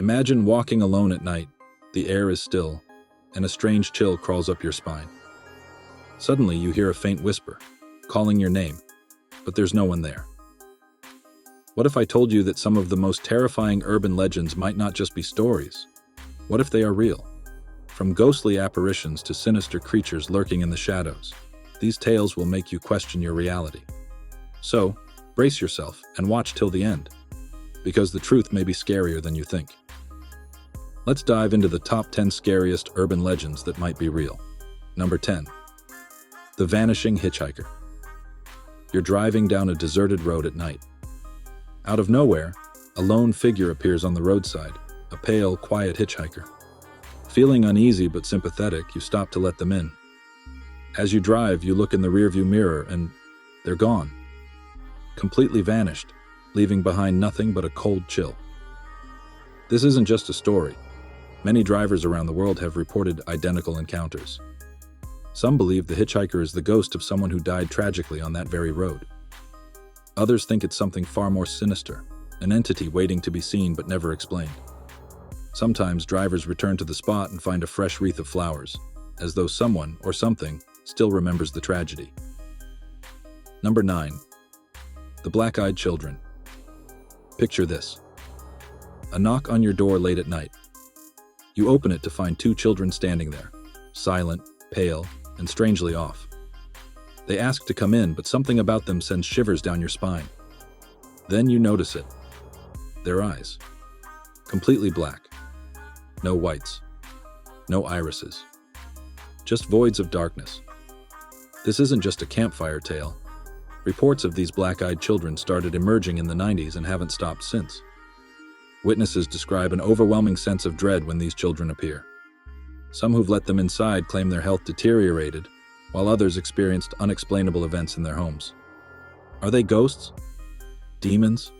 Imagine walking alone at night. The air is still, and a strange chill crawls up your spine. Suddenly, you hear a faint whisper, calling your name, but there's no one there. What if I told you that some of the most terrifying urban legends might not just be stories? What if they are real? From ghostly apparitions to sinister creatures lurking in the shadows, these tales will make you question your reality. So, brace yourself and watch till the end, because the truth may be scarier than you think. Let's dive into the top 10 scariest urban legends that might be real. Number 10. The Vanishing Hitchhiker. You're driving down a deserted road at night. Out of nowhere, a lone figure appears on the roadside, a pale, quiet hitchhiker. Feeling uneasy but sympathetic, you stop to let them in. As you drive, you look in the rearview mirror and they're gone. Completely vanished, leaving behind nothing but a cold chill. This isn't just a story. Many drivers around the world have reported identical encounters. Some believe the hitchhiker is the ghost of someone who died tragically on that very road. Others think it's something far more sinister, an entity waiting to be seen but never explained. Sometimes drivers return to the spot and find a fresh wreath of flowers, as though someone or something still remembers the tragedy. Number 9. The Black-Eyed Children. Picture this. A knock on your door late at night. You open it to find two children standing there, silent, pale, and strangely off. They ask to come in, but something about them sends shivers down your spine. Then you notice it. Their eyes. Completely black. No whites. No irises. Just voids of darkness. This isn't just a campfire tale. Reports of these black-eyed children started emerging in the 90s and haven't stopped since. Witnesses describe an overwhelming sense of dread when these children appear. Some who've let them inside claim their health deteriorated, while others experienced unexplainable events in their homes. Are they ghosts? Demons?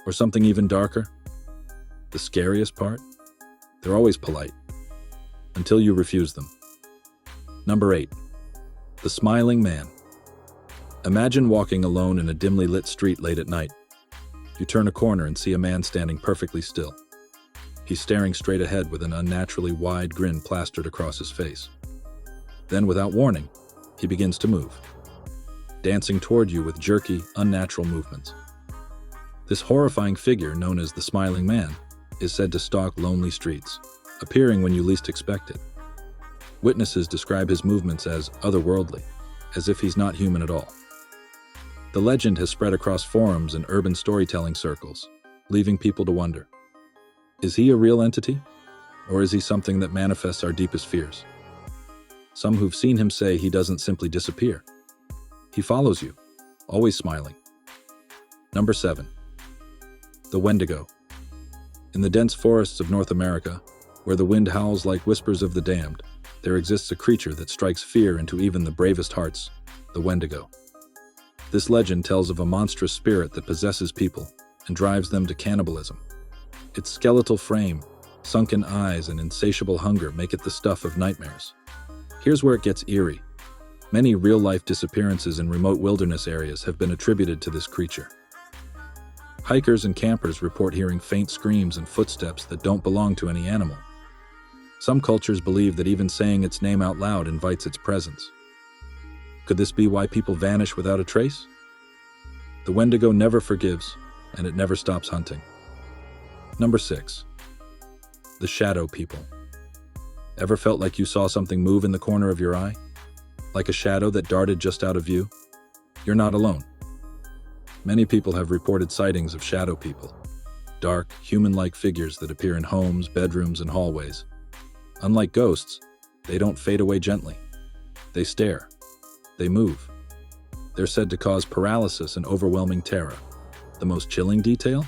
Or something even darker? The scariest part? They're always polite, until you refuse them. Number 8. The Smiling Man. Imagine walking alone in a dimly lit street late at night. You turn a corner and see a man standing perfectly still. He's staring straight ahead with an unnaturally wide grin plastered across his face. Then, without warning, he begins to move, dancing toward you with jerky, unnatural movements. This horrifying figure, known as the Smiling Man, is said to stalk lonely streets, appearing when you least expect it. Witnesses describe his movements as otherworldly, as if he's not human at all. The legend has spread across forums and urban storytelling circles, leaving people to wonder, is he a real entity? Or is he something that manifests our deepest fears? Some who've seen him say he doesn't simply disappear. He follows you, always smiling. Number 7. The Wendigo. In the dense forests of North America, where the wind howls like whispers of the damned, there exists a creature that strikes fear into even the bravest hearts, the Wendigo. This legend tells of a monstrous spirit that possesses people and drives them to cannibalism. Its skeletal frame, sunken eyes, and insatiable hunger make it the stuff of nightmares. Here's where it gets eerie. Many real-life disappearances in remote wilderness areas have been attributed to this creature. Hikers and campers report hearing faint screams and footsteps that don't belong to any animal. Some cultures believe that even saying its name out loud invites its presence. Could this be why people vanish without a trace? The Wendigo never forgives, and it never stops hunting. Number 6. The Shadow People. Ever felt like you saw something move in the corner of your eye? Like a shadow that darted just out of view? You're not alone. Many people have reported sightings of shadow people, dark, human-like figures that appear in homes, bedrooms, and hallways. Unlike ghosts, they don't fade away gently. They stare. They move. They're said to cause paralysis and overwhelming terror. The most chilling detail?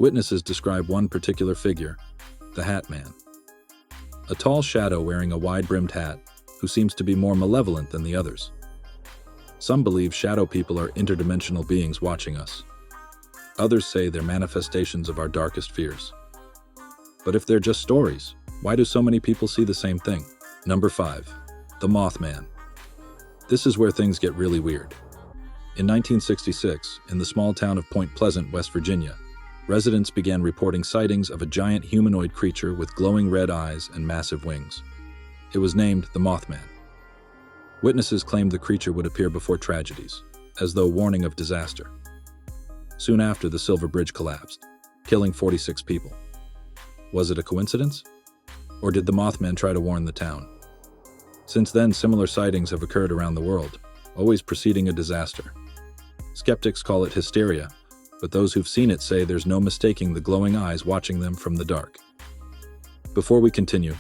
Witnesses describe one particular figure, the Hat Man. A tall shadow wearing a wide-brimmed hat who seems to be more malevolent than the others. Some believe shadow people are interdimensional beings watching us. Others say they're manifestations of our darkest fears. But if they're just stories, why do so many people see the same thing? Number 5. The Mothman. This is where things get really weird. In 1966, in the small town of Point Pleasant, West Virginia, Residents began reporting sightings of a giant humanoid creature with glowing red eyes and massive wings. It was named the Mothman. Witnesses claimed the creature would appear before tragedies, as though warning of disaster. Soon after, the Silver Bridge collapsed, killing 46 people. Was it a coincidence? Or did the Mothman try to warn the town? Since then, similar sightings have occurred around the world, always preceding a disaster. Skeptics call it hysteria, but those who've seen it say there's no mistaking the glowing eyes watching them from the dark. Before we continue,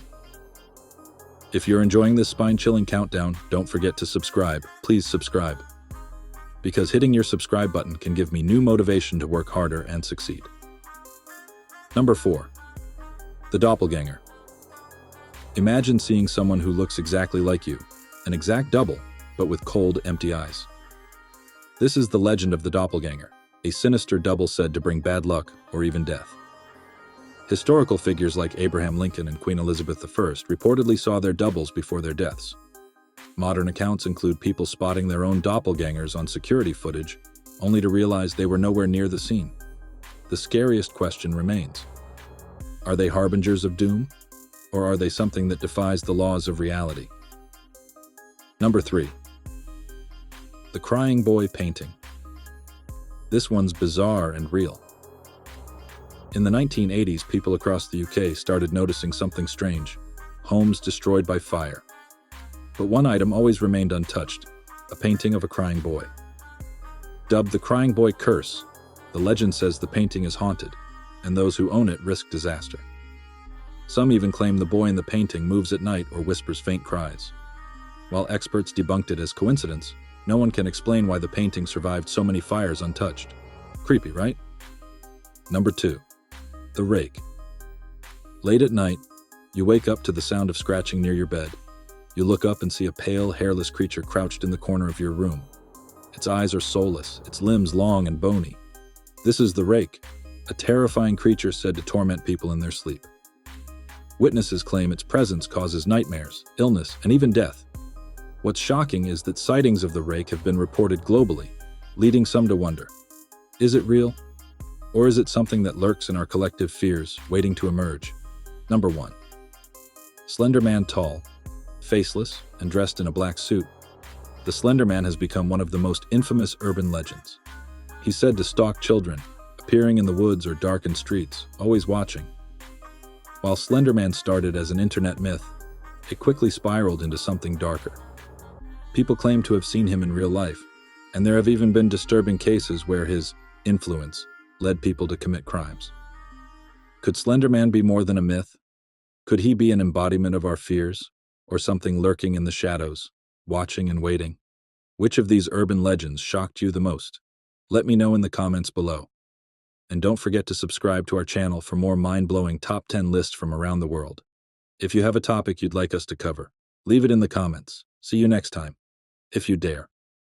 if you're enjoying this spine-chilling countdown, don't forget to subscribe. Please subscribe. Because hitting your subscribe button can give me new motivation to work harder and succeed. Number 4. The doppelganger. Imagine seeing someone who looks exactly like you, an exact double, but with cold, empty eyes. This is the legend of the doppelganger, a sinister double said to bring bad luck or even death. Historical figures like Abraham Lincoln and Queen Elizabeth I reportedly saw their doubles before their deaths. Modern accounts include people spotting their own doppelgangers on security footage, only to realize they were nowhere near the scene. The scariest question remains: are they harbingers of doom, or are they something that defies the laws of reality? Number 3. The Crying Boy Painting. This one's bizarre and real. In the 1980s, people across the UK started noticing something strange: homes destroyed by fire. But one item always remained untouched: a painting of a crying boy. Dubbed the Crying Boy Curse, the legend says the painting is haunted, and those who own it risk disaster. Some even claim the boy in the painting moves at night or whispers faint cries. While experts debunked it as coincidence, no one can explain why the painting survived so many fires untouched. Creepy, right? Number 2. The Rake. Late at night, you wake up to the sound of scratching near your bed. You look up and see a pale, hairless creature crouched in the corner of your room. Its eyes are soulless, its limbs long and bony. This is the Rake, a terrifying creature said to torment people in their sleep. Witnesses claim its presence causes nightmares, illness, and even death. What's shocking is that sightings of the Rake have been reported globally, leading some to wonder: is it real? Or is it something that lurks in our collective fears, waiting to emerge? Number 1. Slender Man. Tall, faceless, and dressed in a black suit, the Slender Man has become one of the most infamous urban legends. He's said to stalk children, appearing in the woods or darkened streets, always watching. While Slender Man started as an internet myth, it quickly spiraled into something darker. People claim to have seen him in real life, and there have even been disturbing cases where his influence led people to commit crimes. Could Slender Man be more than a myth? Could he be an embodiment of our fears, or something lurking in the shadows, watching and waiting? Which of these urban legends shocked you the most? Let me know in the comments below. And don't forget to subscribe to our channel for more mind-blowing top 10 lists from around the world. If you have a topic you'd like us to cover, leave it in the comments. See you next time, if you dare.